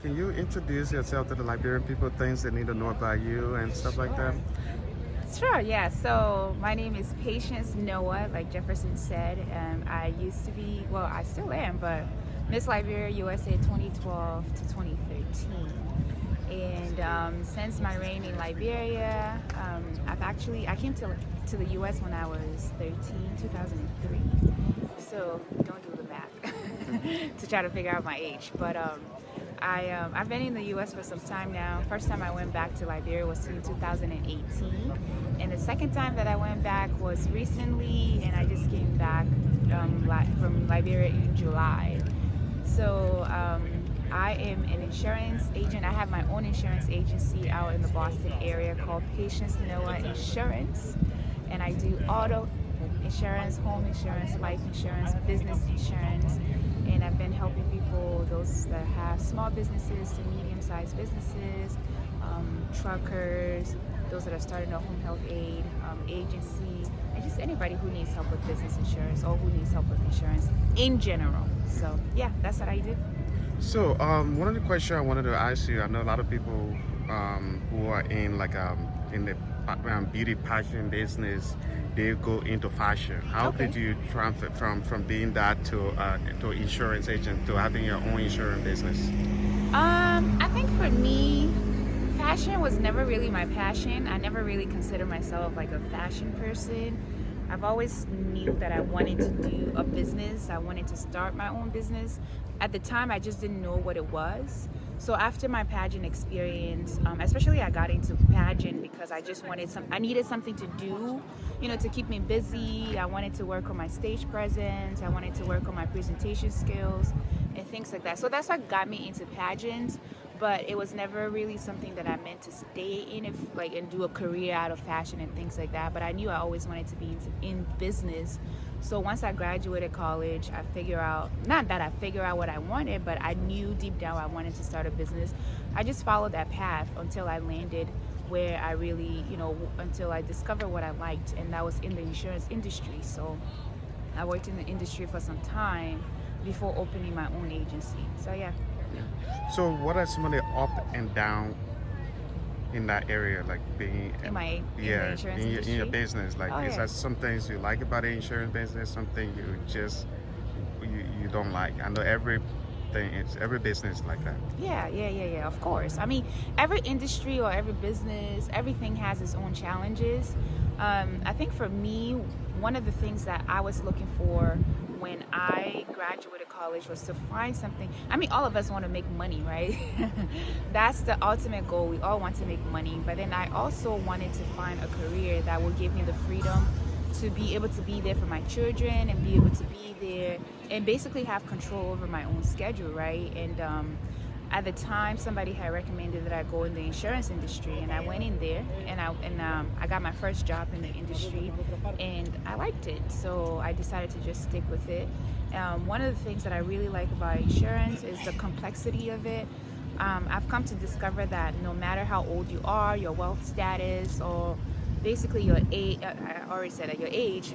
can you introduce yourself to the Liberian people, things they need to know about you and stuff like that? Sure. Sure, yeah. So my name is Patience Noah, like Jefferson said. I used to be, well, I still am, but Miss Liberia USA 2012 to 2013. And since my reign in Liberia, I came to the US when I was 13, 2003. So don't do the math to try to figure out my age. But I've been in the U.S. for some time now. First time I went back to Liberia was in 2018, and the second time that I went back was recently, and I just came back from Liberia in July. So I am an insurance agent. I have my own insurance agency out in the Boston area called patiencenoahinsurance, and I do auto insurance, home insurance, life insurance, business insurance, and I've been helping people, those that have small businesses to medium-sized businesses, truckers, those that are starting a home health aid agency, and just anybody who needs help with business insurance or who needs help with insurance in general. So yeah, that's what I do. So, one of the questions I wanted to ask you, I know a lot of people who are in in the beauty passion business, they go into fashion. How Okay. did you transfer from being that to insurance agent to having your own insurance business? I think for me, fashion was never really my passion. I never really considered myself like a fashion person. I've always knew that I wanted to do a business. I wanted to start my own business. At the time, I just didn't know what it was. So after my pageant experience, especially I got into pageant because I needed something to do, to keep me busy. I wanted to work on my stage presence. I wanted to work on my presentation skills and things like that. So that's what got me into pageants, but it was never really something that I meant to stay in, and do a career out of fashion and things like that. But I knew I always wanted to be in business. So once I graduated college, not that I figured out what I wanted, but I knew deep down I wanted to start a business. I just followed that path until I landed where I really, until I discovered what I liked, and that was in the insurance industry. So I worked in the industry for some time before opening my own agency. So yeah. So, what are some of the up and down in that area, like being In the insurance in your industry. business? Like, Oh is yeah. that some things you like about the insurance business, something you don't like? I know every business like that. Yeah. Of course. I mean, every industry or every business, everything has its own challenges. I think for me, one of the things that I was looking for when I graduated college was to find something. I mean, all of us want to make money, right? That's the ultimate goal. We all want to make money. But then I also wanted to find a career that will give me the freedom to be able to be there for my children and be able to be there and basically have control over my own schedule, right? And at the time, somebody had recommended that I go in the insurance industry, and I went in there, and I got my first job in the industry, and I liked it, so I decided to just stick with it. One of the things that I really like about insurance is the complexity of it. I've come to discover that no matter how old you are, your wealth status, or basically your age, I already said at your age,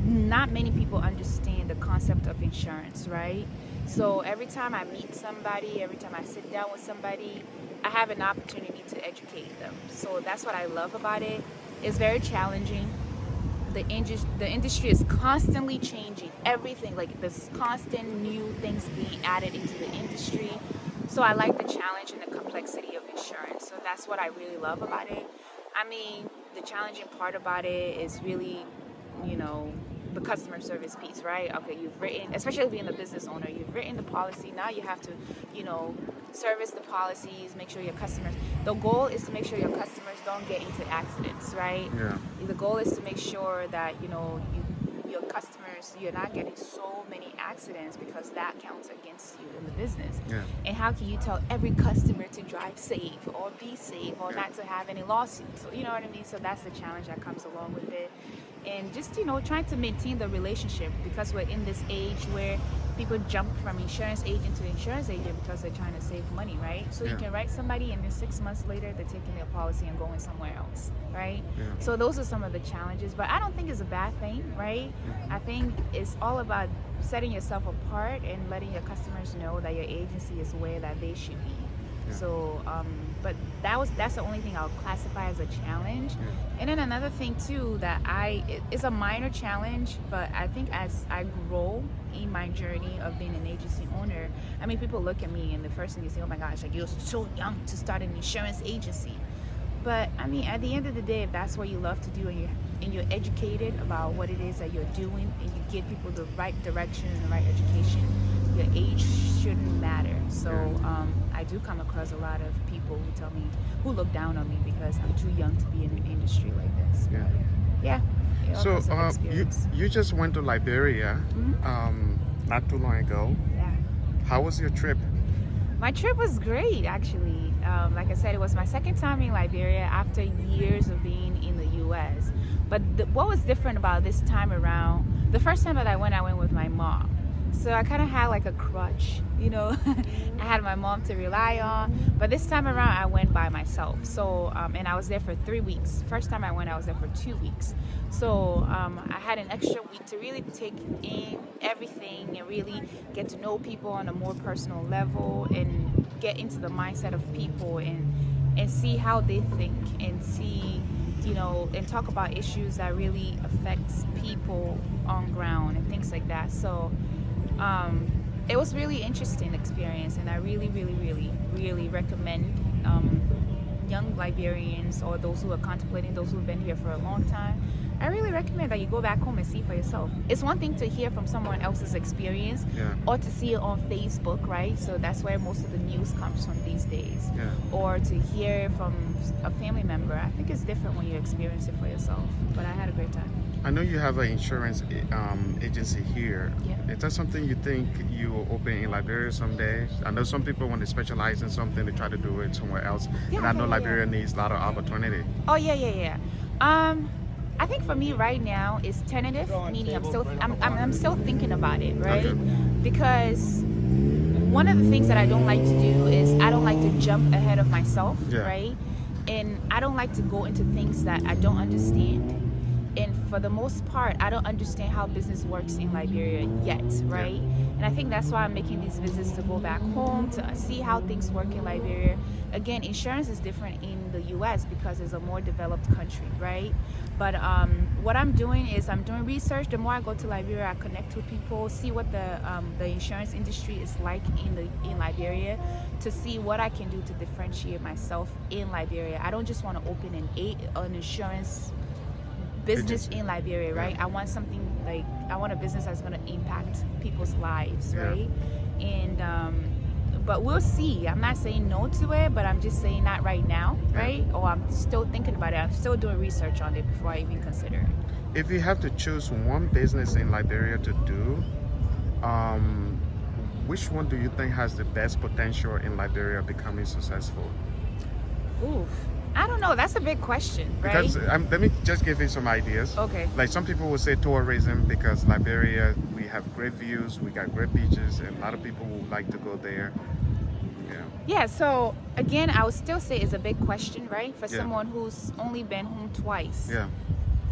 not many people understand the concept of insurance, right? So every time I meet somebody, every time I sit down with somebody, I have an opportunity to educate them. So that's what I love about it. It's very challenging. The industry is constantly changing. Everything, like there's constant new things being added into the industry. So I like the challenge and the complexity of insurance. So that's what I really love about it. I mean, the challenging part about it is really, you know, the customer service piece, right? Okay, you've written, especially being a business owner, you've written the policy. Now you have to, service the policies, make sure your customers, the goal is to make sure your customers don't get into accidents, right? Yeah. The goal is to make sure that, your customers, you're not getting so many accidents because that counts against you in the business. Yeah. And how can you tell every customer to drive safe or be safe or Yeah. not to have any lawsuits? So, you know what I mean? So that's the challenge that comes along with it. and just trying to maintain the relationship, because we're in this age where people jump from insurance agent to insurance agent because they're trying to save money, right? So you can write somebody and then 6 months later they're taking their policy and going somewhere else, right? So those are some of the challenges, but I don't think it's a bad thing, right? I think it's all about setting yourself apart and letting your customers know that your agency is where that they should be. So but that's the only thing I'll classify as a challenge. And then another thing too that it's a minor challenge, but I think as I grow in my journey of being an agency owner, I mean, people look at me and the first thing they say, oh my gosh, like, you're so young to start an insurance agency. But I mean, at the end of the day, if that's what you love to do and you're educated about what it is that you're doing and you give people the right direction and the right education, your age shouldn't matter. So I do come across a lot of people who look down on me because I'm too young to be in an industry like this. So you just went to Liberia not too long ago. How was your trip? My trip was great, actually. Like I said, it was my second time in Liberia after years of being in the U.S. But what was different about this time around, the first time that I went with my mom. So I kind of had like a crutch, I had my mom to rely on. But this time around, I went by myself. So, and I was there for 3 weeks. First time I went, I was there for 2 weeks. So I had an extra week to really take in everything and really get to know people on a more personal level and get into the mindset of people and see how they think and see, and talk about issues that really affects people on ground and things like that. So it was really interesting experience, and I really, really, really, really recommend young Liberians or those who are contemplating, those who have been here for a long time. I really recommend that you go back home and see for yourself. It's one thing to hear from someone else's experience or to see it on Facebook, right? So that's where most of the news comes from these days. Or to hear from a family member. I think it's different when you experience it for yourself. But I had a great time. I know you have an insurance agency here. Is that something you think you will open in Liberia someday? I know some people, when they specialize in something, they try to do it somewhere else. And I know Liberia needs a lot of opportunity. Oh, yeah. I think for me right now it's tentative, meaning I'm still thinking about it, right? Because one of the things that I don't like to do is I don't like to jump ahead of myself, right? And I don't like to go into things that I don't understand. And for the most part, I don't understand how business works in Liberia yet, right? And I think that's why I'm making these visits to go back home, to see how things work in Liberia. Again, insurance is different in the US because it's a more developed country, right? But what I'm doing is I'm doing research. The more I go to Liberia, I connect with people, see what the insurance industry is like in Liberia, to see what I can do to differentiate myself in Liberia. I don't just want to open an insurance business in Liberia, right? I want something I want a business that's going to impact people's lives, right? And but we'll see. I'm not saying no to it, but I'm just saying not right now, right? Or I'm still thinking about it. I'm still doing research on it before I even consider it. If you have to choose one business in Liberia to do, which one do you think has the best potential in Liberia becoming successful? Oof. I don't know. That's a big question, right? Because let me just give you some ideas. Okay. Like some people will say tourism, because Liberia, we have great views, we got great beaches, and a lot of people would like to go there. Yeah, so again, I would still say it's a big question, right? For someone who's only been home twice.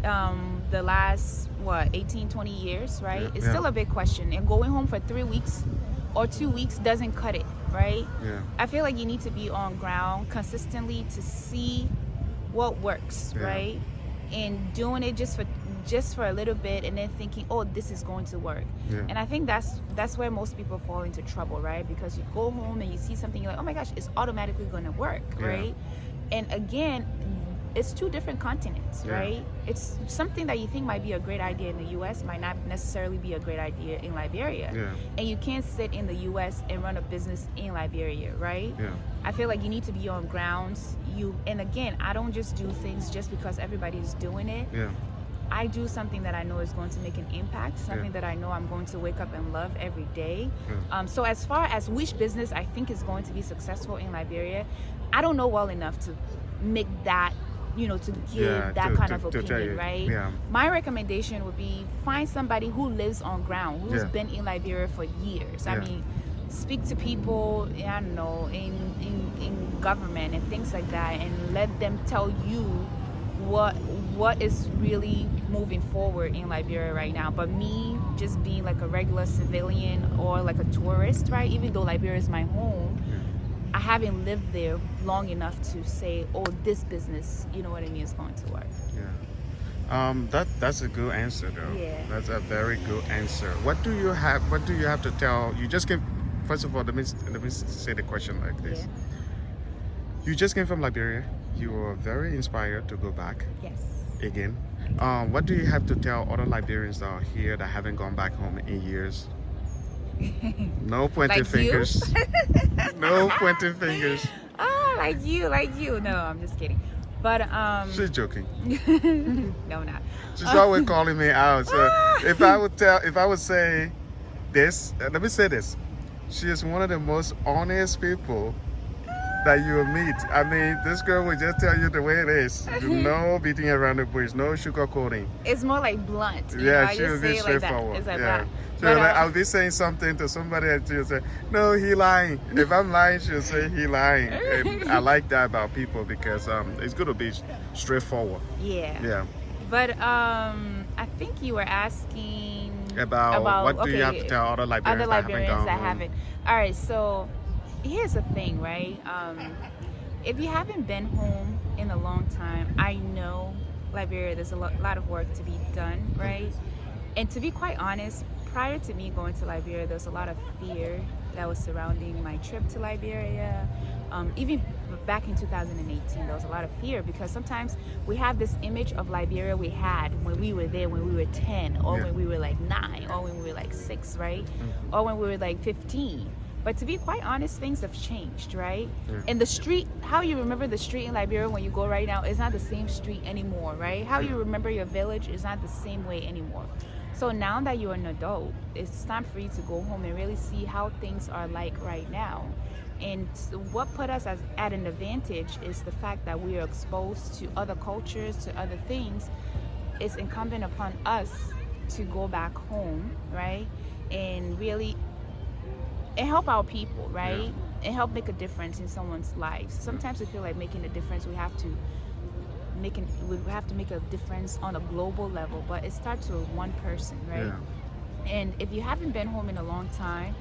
The last, 18, 20 years, right? It's still a big question. And going home for 3 weeks or 2 weeks doesn't cut it, right? I feel like you need to be on ground consistently to see what works, right? And doing it just for a little bit and then thinking, oh, this is going to work. And I think that's where most people fall into trouble, right? Because you go home and you see something, you're like, oh my gosh, it's automatically going to work, right? And again, it's two different continents, right? It's something that you think might be a great idea in the US might not necessarily be a great idea in Liberia. And you can't sit in the US and run a business in Liberia, right? I feel like you need to be on grounds. And again, I don't just do things just because everybody's doing it. I do something that I know is going to make an impact, something that I know I'm going to wake up and love every day. So as far as which business I think is going to be successful in Liberia, I don't know well enough to make that to give that kind of to tell opinion, you. right? Yeah. My recommendation would be find somebody who lives on ground, who's Yeah. been in Liberia for years. I Yeah. mean, speak to people, I don't know, in government and things like that, and let them tell you what is really moving forward in Liberia right now. But me just being like a regular civilian or like a tourist, right? Even though Liberia is my home, I haven't lived there long enough to say, oh, this business, you know what I mean, is going to work. Yeah. That's a good answer though. Yeah. That's a very good answer. What do you have to tell? You just came. First of all, let me say the question like this. Yeah. You just came from Liberia. You were very inspired to go back Yes. again. What do you have to tell other Liberians that are here that haven't gone back home in years? No pointing Like you? fingers. No pointing fingers. Oh, like you. No, I'm just kidding. But She's joking. no, not. She's always calling me out. So if I would say this, let me say this. She is one of the most honest people that you will meet. I mean, this girl will just tell you the way it is. No beating around the bush, no sugarcoating. It's more like blunt. Yeah, I she just will say be it like that. straightforward. It's like Yeah. that. So But, like, I'll be saying something to somebody and she'll say, no, he lying. If I'm lying, she'll say he lying. And I like that about people because it's good to be straightforward. yeah. Yeah. But I think you were asking About what do you have to tell other Liberians, other Liberians that home? haven't. All right, so here's the thing, right? If you haven't been home in a long time, I know Liberia, there's a lot of work to be done, right? And to be quite honest, prior to me going to Liberia, there was a lot of fear that was surrounding my trip to Liberia. Even back in 2018, there was a lot of fear because sometimes we have this image of Liberia we had when we were there, when we were 10, or when we were like 9, or when we were like 6, right? Or when we were like 15. But to be quite honest, things have changed, right? Yeah. And the street, how you remember the street in Liberia when you go right now is not the same street anymore, right? How you remember your village is not the same way anymore. So now that you're an adult, it's time for you to go home and really see how things are like right now. And what put us at an advantage is the fact that we are exposed to other cultures, to other things. It's incumbent upon us to go back home, right? And really and help our people, right? Yeah. And help make a difference in someone's life. Sometimes we feel like making a difference, we have to make a difference on a global level, but it starts with one person, right? Yeah. And if you haven't been home in a long time,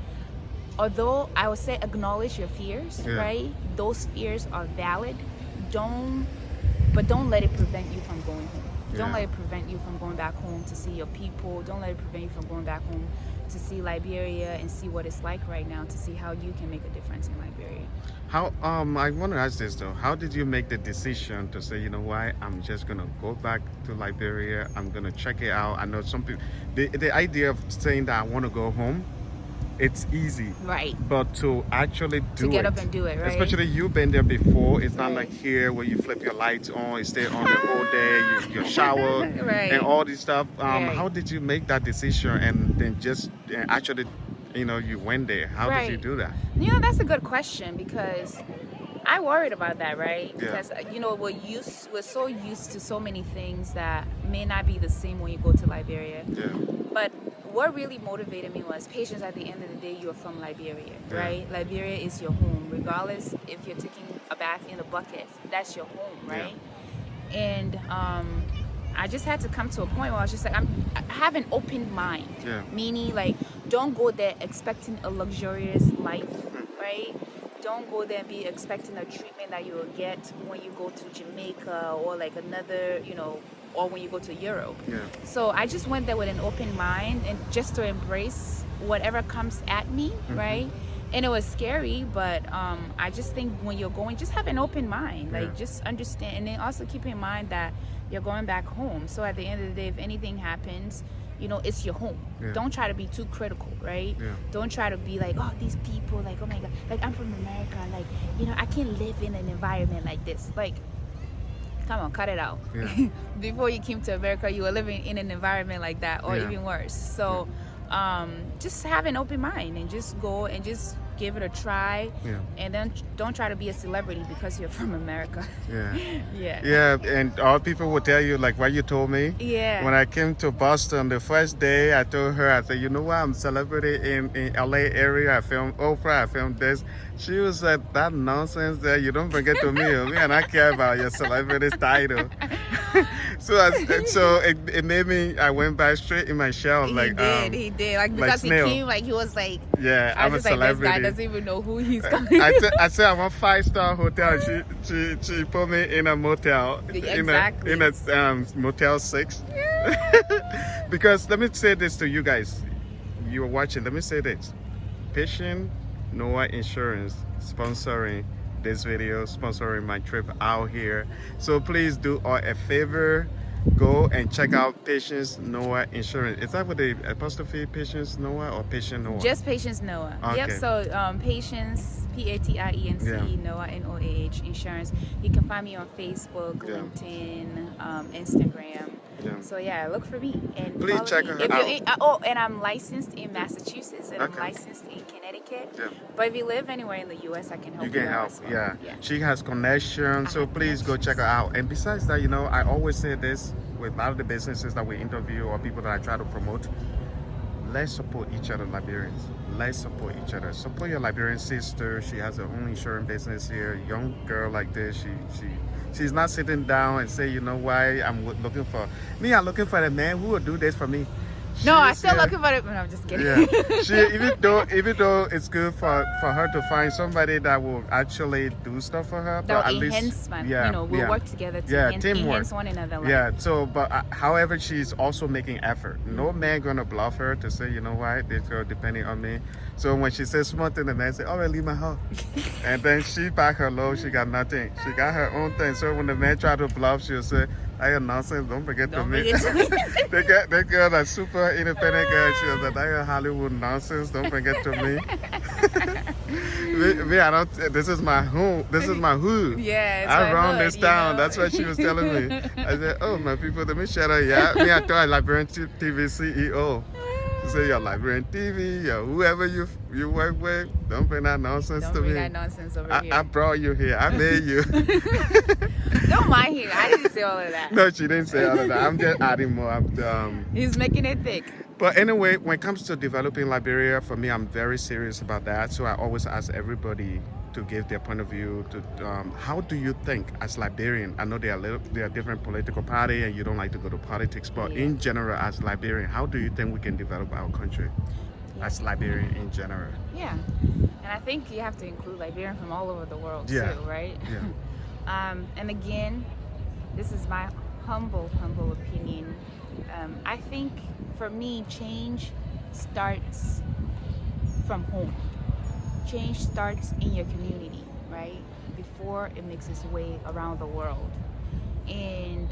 although I would say acknowledge your fears, right? Those fears are valid. Don't let it prevent you from going home. Don't let it prevent you from going back home to see your people. Don't let it prevent you from going back home to see Liberia and see what it's like right now, to see how you can make a difference in Liberia. How I want to ask this though. How did you make the decision to say, you know what, I'm just gonna go back to Liberia. I'm gonna check it out. I know some people. The idea of saying that I want to go home, it's easy. Right. But to actually do it. To get up and do it, right? Especially you've been there before. It's not like here where you flip your lights on, you stay on the whole day, you shower, and all this stuff. How did you make that decision and then just actually, you went there? How did you do that? That's a good question because I worried about that, right? Because we're so used to so many things that may not be the same when you go to Liberia. Yeah. But what really motivated me was patience. At the end of the day, you're from Liberia, right? Liberia is your home, regardless if you're taking a bath in a bucket. That's your home, right? Yeah. And I just had to come to a point where I was just like, I have an open mind. Yeah. Meaning, like, don't go there expecting a luxurious life, right? Don't go there and be expecting a treatment that you will get when you go to Jamaica or like another, or when you go to Europe. Yeah. So I just went there with an open mind and just to embrace whatever comes at me, right? And it was scary, but I just think when you're going, just have an open mind, like just understand, and then also keep in mind that you're going back home. So at the end of the day, if anything happens, it's your home. Yeah. Don't try to be too critical, right? Yeah. Don't try to be like, oh, these people, like, oh my God, like I'm from America, like, I can't live in an environment like this. Like, come on, cut it out. Yeah. Before you came to America, you were living in an environment like that, or even worse. So just have an open mind and just go and just give it a try, Yeah. and then don't try to be a celebrity because you're from America. Yeah. Yeah. Yeah, and all people will tell you, like what you told me. Yeah. When I came to Boston, the first day I told her, I said, you know what, I'm celebrity in LA area. I filmed Oprah, I filmed this. She was like, that nonsense there, you don't bring it to me. Me and I care about your celebrity title. so it made me, I went back straight in my shell. He like did. Like, because he snail. came, like, he was like, Yeah, I I'm a was like, celebrity. this guy doesn't even know who he's coming. I said I want 5-star hotel. She put me in a motel. Exactly. In a Motel 6. Because let me say this to you guys. You are watching. Let me say this. Patient Noah Insurance sponsoring this video, sponsoring my trip out here. So please do all a favor. Go and check out Patience Noah Insurance. Is that with the apostrophe Patience Noah or Patient Noah? Just Patience Noah. Okay. Yep. So Patience, Patience, Yeah. Noah, Noah Insurance. You can find me on Facebook, Yeah. LinkedIn, Instagram. Yeah. So yeah, look for me and Please follow check me. her If out. you're and I'm licensed in Massachusetts and Okay. I'm licensed in Connecticut. Yeah. But if you live anywhere in the U.S., I can help You you. can out help, as well. yeah. Yeah. She has connections, so have please go check her out. And besides that, I always say this with a lot of the businesses that we interview or people that I try to promote. Let's support each other, Liberians. Let's support each other. Support your Liberian sister. She has her own insurance business here. Young girl like this, she's not sitting down and say, you know why I'm looking for me. I'm looking for a man who will do this for me. No, I'm She's still here. looking for it. No, I'm just kidding. Yeah, even though it's good for her to find somebody that will actually do stuff for her, They'll but at least enhance, man. We'll work together to teamwork. enhance one another. Life. Yeah. So, but however, she's also making effort. No man gonna bluff her to say, you know what, this girl depending on me. So when she says something, the man say, "All right, leave my house," and then she pack her load. She got nothing. She got her own thing. So when the man try to bluff, she'll say, "I got nonsense. Don't forget to me." That girl, that super independent girl, she was like, "I got Hollywood nonsense. Don't forget to me." me, I don't. This is my home. This is my hood. Yeah, I run hood, this town. you know? That's what she was telling me. I said, "Oh, my people, let me shut up." Yeah, me, I thought I Liberian TV CEO. She said, "Your Liberian TV, your whoever you work with, don't bring that nonsense Don't to bring me. that nonsense over here. I brought you here. I made you." Don't mind him. I didn't say all of that. No, she didn't say all of that. I'm just adding more. He's making it thick. But anyway, when it comes to developing Liberia, for me, I'm very serious about that. So I always ask everybody to give their point of view. To how do you think as Liberian? I know there are different political party, and you don't like to go to politics, but Yeah. in general, as Liberian, how do you think we can develop our country as Liberian in general? Yeah, and I think you have to include Liberian from all over the world Yeah. too, right? Yeah. And again, this is my humble opinion. I think for me, change starts from home. Change starts in your community, right? Before it makes its way around the world. And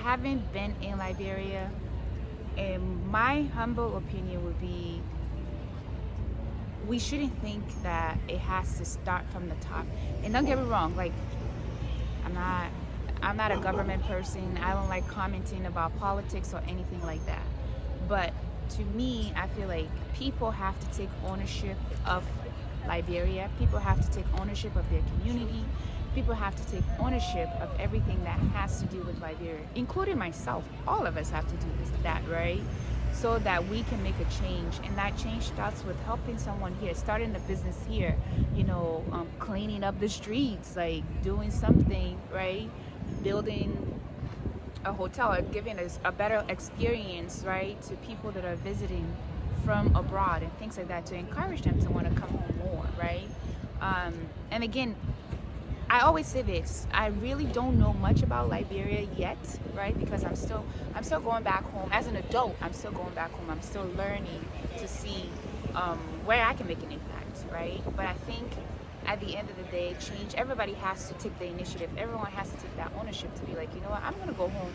having been in Liberia, my humble opinion would be, we shouldn't think that it has to start from the top. And don't get me wrong, like, I'm not a government person. I don't like commenting about politics or anything like that. But to me, I feel like people have to take ownership of Liberia. People have to take ownership of their community. People have to take ownership of everything that has to do with Liberia, including myself. All of us have to do that, right? So that we can make a change. And that change starts with helping someone here, starting a business here, cleaning up the streets, like doing something, right? Building a hotel, or giving us a better experience, right, to people that are visiting from abroad and things like that, to encourage them to want to come home more, right? And again, I always say this, I really don't know much about Liberia yet, right? Because I'm still going back home as an adult. I'm still going back home. I'm still learning to see where I can make an impact, right? But I think at the end of the day, change, everybody has to take the initiative. Everyone has to take that ownership to be like, you know what, I'm going to go home.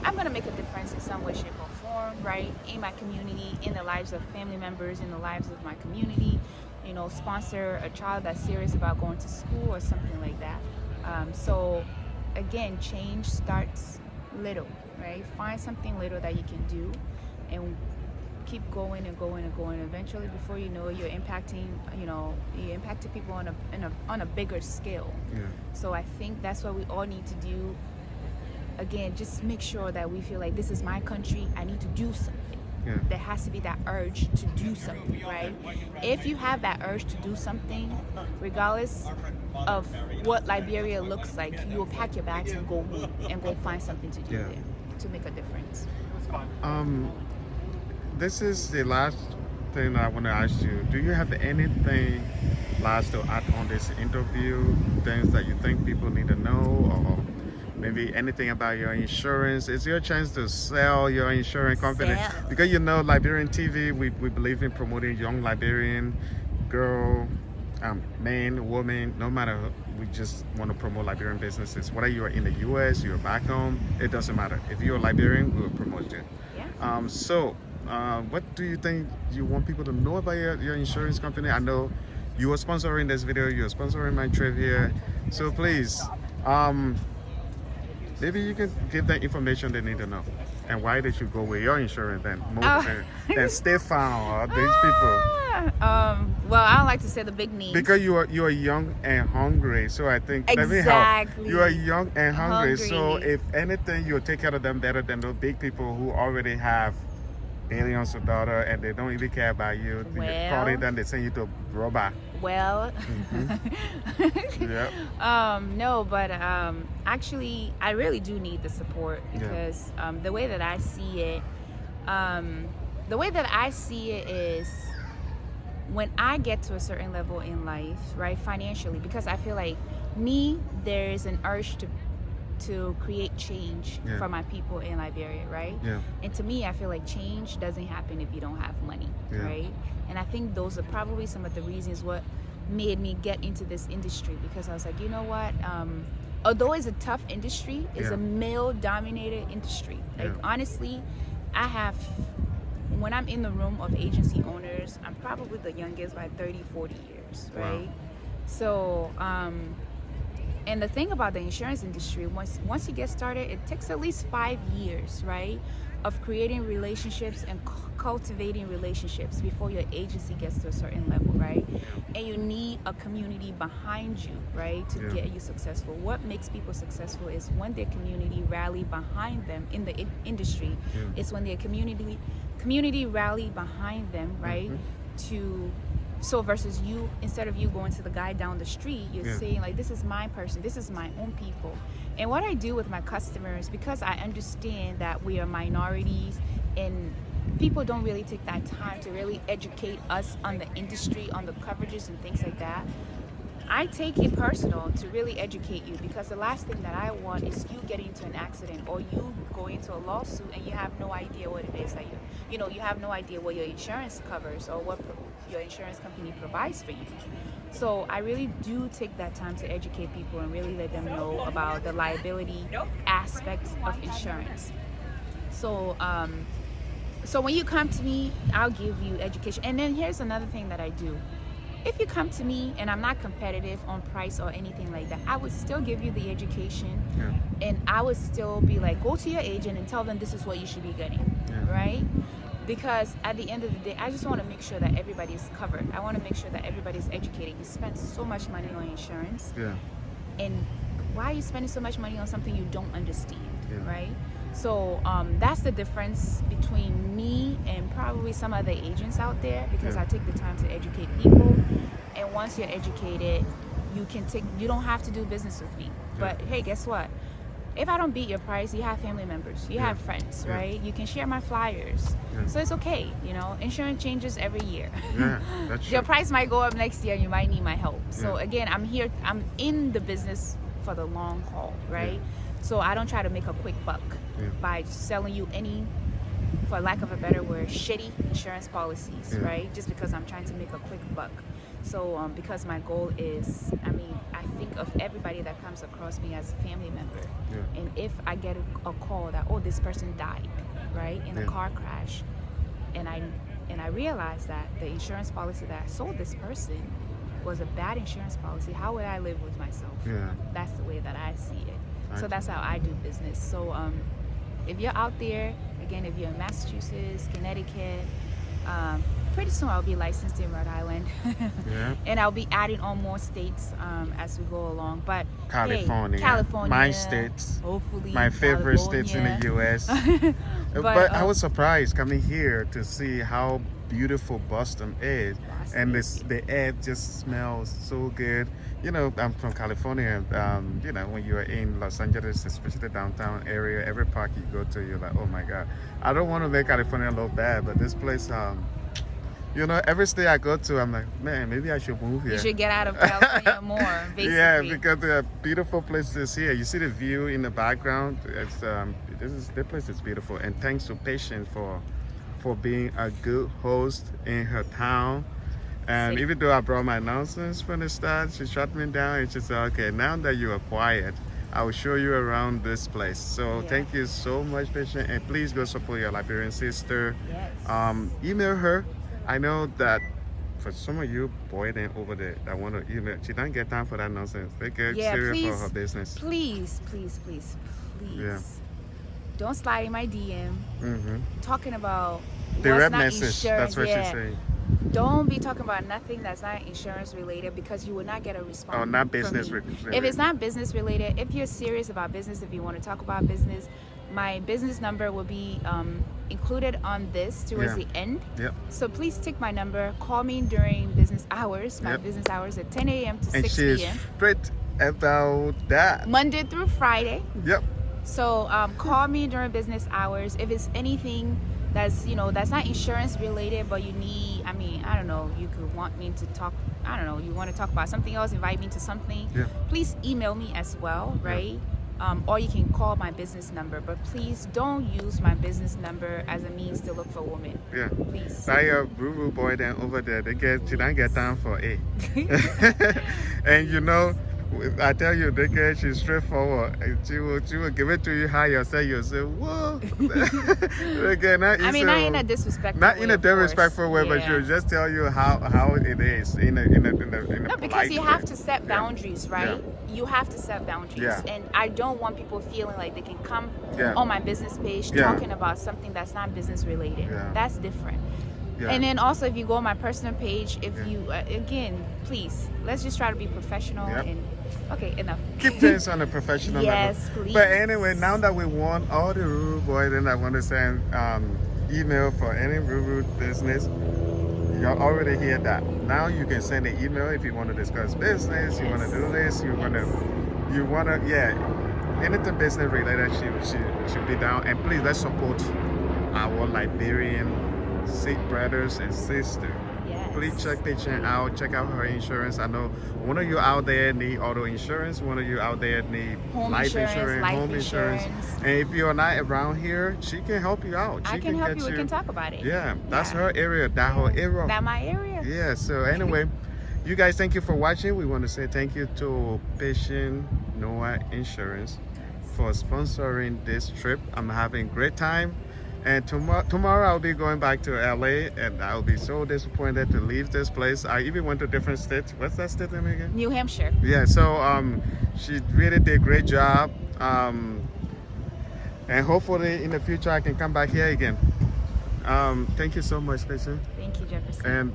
I'm going to make a difference in some way, shape, or form, right? In my community, in the lives of family members, in the lives of my community. Sponsor a child that's serious about going to school or something like that. So again, change starts little, right? Find something little that you can do and keep going and going and going. Eventually, before you know it, you're impacting people on a bigger scale. Yeah. So I think that's what we all need to do. Again, just make sure that we feel like this is my country. I need to do something. Yeah. There has to be that urge to do something, right? If you have that urge to do something, regardless of what Liberia looks like, you will pack your bags and go home and go find something to do Yeah. there to make a difference. This is the last thing I want to ask you. Do you have anything last to add on this interview? Things that you think people need to know, or maybe anything about your insurance? It's your chance to sell your insurance company. Sell. Because Liberian TV, we believe in promoting young Liberian girl, man, woman, no matter who. We just want to promote Liberian businesses. Whether you're in the US, you're back home, it doesn't matter. If you're a Liberian, we will promote you. Yeah. What do you think you want people to know about your insurance company? I know you are sponsoring this video, you're sponsoring my trip here. So please, maybe you can give them information they need to know. And why they should go with your insurance then, more than State Farm or these people. Well, I don't like to say the big names. Because you are young and hungry, so I think let me Exactly. help. You are young and hungry, so Hungry. if anything, you'll take care of them better than those big people who already have billions of dollars and they don't even care about you. Well. You're calling them, they send you to robber. Well, Yeah. no, but actually, I really do need the support because the way that I see it, is when I get to a certain level in life, right, financially, because I feel like there is an urge to create change for my people in Liberia, right? Yeah. And to me, I feel like change doesn't happen if you don't have money, right? And I think those are probably some of the reasons what made me get into this industry, because I was like, you know what? Although it's a tough industry, it's a male-dominated industry. Like honestly, when I'm in the room of agency owners, I'm probably the youngest by 30, 40 years, right? Wow. So, and the thing about the insurance industry, once you get started, it takes at least 5 years, right, of creating relationships and cultivating relationships before your agency gets to a certain level, right? And you need a community behind you, right, to get you successful. What makes people successful is when their community rally behind them in the industry. It's when their community rally behind them, right, so versus you, instead of you going to the guy down the street, you're saying like, this is my person, this is my own people. And what I do with my customers, because I understand that we are minorities and people don't really take that time to really educate us on the industry, on the coverages and things like that, I take it personal to really educate you, because the last thing that I want is you getting into an accident or you going into a lawsuit and you have no idea what it is that you have no idea what your insurance covers or what your insurance company provides for you. So I really do take that time to educate people and really let them know about the liability aspects of insurance. So so when you come to me, I'll give you education. And then here's another thing that I do. If you come to me and I'm not competitive on price or anything like that, I would still give you the education, and I would still be like, go to your agent and tell them this is what you should be getting, right? Because at the end of the day, I just want to make sure that everybody is covered. I want to make sure that everybody's educated. You spend so much money on insurance, and why are you spending so much money on something you don't understand, right? So that's the difference between me and probably some other agents out there, because I take the time to educate people. And once you're educated, you don't have to do business with me. But hey, guess what? If I don't beat your price, you have family members, you have friends, right? You can share my flyers. So it's okay, insurance changes every year. That's true. Your price might go up next year and you might need my help. So again, I'm in the business for the long haul, right? So I don't try to make a quick buck by selling you any, for lack of a better word, shitty insurance policies, right? Just because I'm trying to make a quick buck. So because my goal is, I think of everybody that comes across me as a family member. And if I get a call that, oh, this person died, right, in a car crash, and I realize that the insurance policy that I sold this person was a bad insurance policy, how would I live with myself? That's the way that I see it. So that's how I do business. So if you're out there, again, if you're in Massachusetts, Connecticut, Pretty soon I'll be licensed in Rhode Island. Yeah. And I'll be adding on more states as we go along. But California. hey, California. My states. Hopefully. My favorite states in the U.S. but I was surprised coming here to see how beautiful Boston is. And the air just smells so good. You know, I'm from California. You know, when you're in Los Angeles, especially the downtown area, every park you go to, you're like, oh my God. I don't want to make California look bad, but this place, you know, every state I go to, I'm like, man, maybe I should move here. You should get out of California more, basically. Yeah, because there are beautiful places here. You see the view in the background. It's this place is beautiful. And thanks to Patience for being a good host in her town. And even though I brought my nonsense from the start, she shut me down and she said, okay, now that you are quiet, I will show you around this place. So thank you so much, Patience. And please go support your Liberian sister. Yes. Email her. I know that for some of you boys over there that want to email, she don't get time for that nonsense. They get serious for her business. Please. Yeah. Don't slide in my DM talking about direct not message. Insurance. That's what she's saying. Don't be talking about nothing that's not insurance related, because you will not get a response. Oh, not business related. If it's not business related, if you're serious about business, if you want to talk about business, my business number will be included on this towards the end. Yep. So please take my number. Call me during business hours. My business hours are 10 a.m. to 6 p.m. And she's straight about that. Monday through Friday. Yep. So call me during business hours. If it's anything that's, you know, that's not insurance related, but you need, I mean, I don't know, you could want me to talk, I don't know, you want to talk about something else, invite me to something, please email me as well, right? Or you can call my business number, but please don't use my business number as a means to look for women. Yeah. Please. That your boo boy then over there, she don't get time for it. And you know, I tell you, the girl, she's straightforward. She will give it to you how you say, you'll say, whoa. Again, not in a disrespectful way. Not in a disrespectful way, but she'll just tell you how it is in a no, because you have to set boundaries, right? Yeah. You have to set boundaries. Yeah. And I don't want people feeling like they can come on my business page talking about something that's not business related. Yeah. That's different. Yeah. And then also, if you go on my personal page, if you again, please, let's just try to be professional and okay, enough. Keep things on a professional level. Please. But anyway, now that we won all the Ruru boy, then I want to send email for any Ruru business. You already hear that. Now you can send an email if you want to discuss business, you want to do this, you want to, anything business related, she should be down. And please, let's support our Liberian Sikh brothers and sisters. Please check Patience out. Check out her insurance. I know one of you out there need auto insurance. One of you out there need life insurance, home insurance. And if you're not around here, she can help you out. I can help you. We can talk about it. Yeah, that's her area. That whole area. That's my area. Yeah. So anyway, you guys, thank you for watching. We want to say thank you to patiencenoahinsurance for sponsoring this trip. I'm having a great time. And tomorrow I'll be going back to LA, and I'll be so disappointed to leave this place. I even went to different states. What's that state name again? New Hampshire. Yeah, so she really did a great job. And hopefully in the future I can come back here again. Thank you so much, Patience. Thank you, Jefferson. And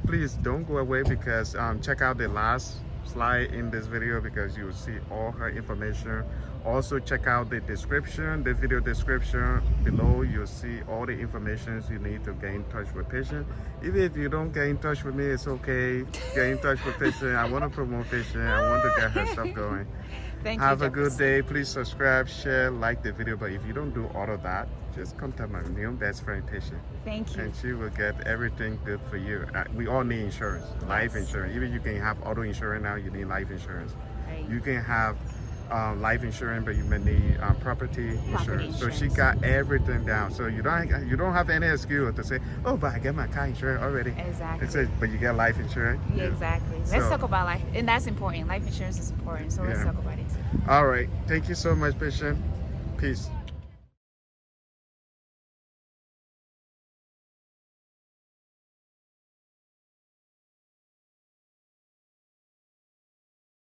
please don't go away, because check out the last slide in this video, because you will see all her information. Also check out the description, the video description below. You'll see all the information you need to get in touch with Patience. Even if you don't get in touch with me, it's okay. Get in touch with Patience. I want to promote Patience. I want to get her stuff going. Thank you, Have a Jefferson. good day. Please subscribe, share, like the video. But if you don't do all of that, just contact my new best friend Patience. Thank you. And she will get everything good for you. We all need insurance, life insurance. Even you can have auto insurance now, you need life insurance. Right. You can have life insurance, but you may need property insurance. So she got everything down. So you don't have any excuse to say, oh, but I get my car insurance already. Exactly. It's but you get life insurance. Yeah, exactly. Let's talk about life, and that's important. Life insurance is important. So let's talk about it too. All right. Thank you so much, Patience. Peace.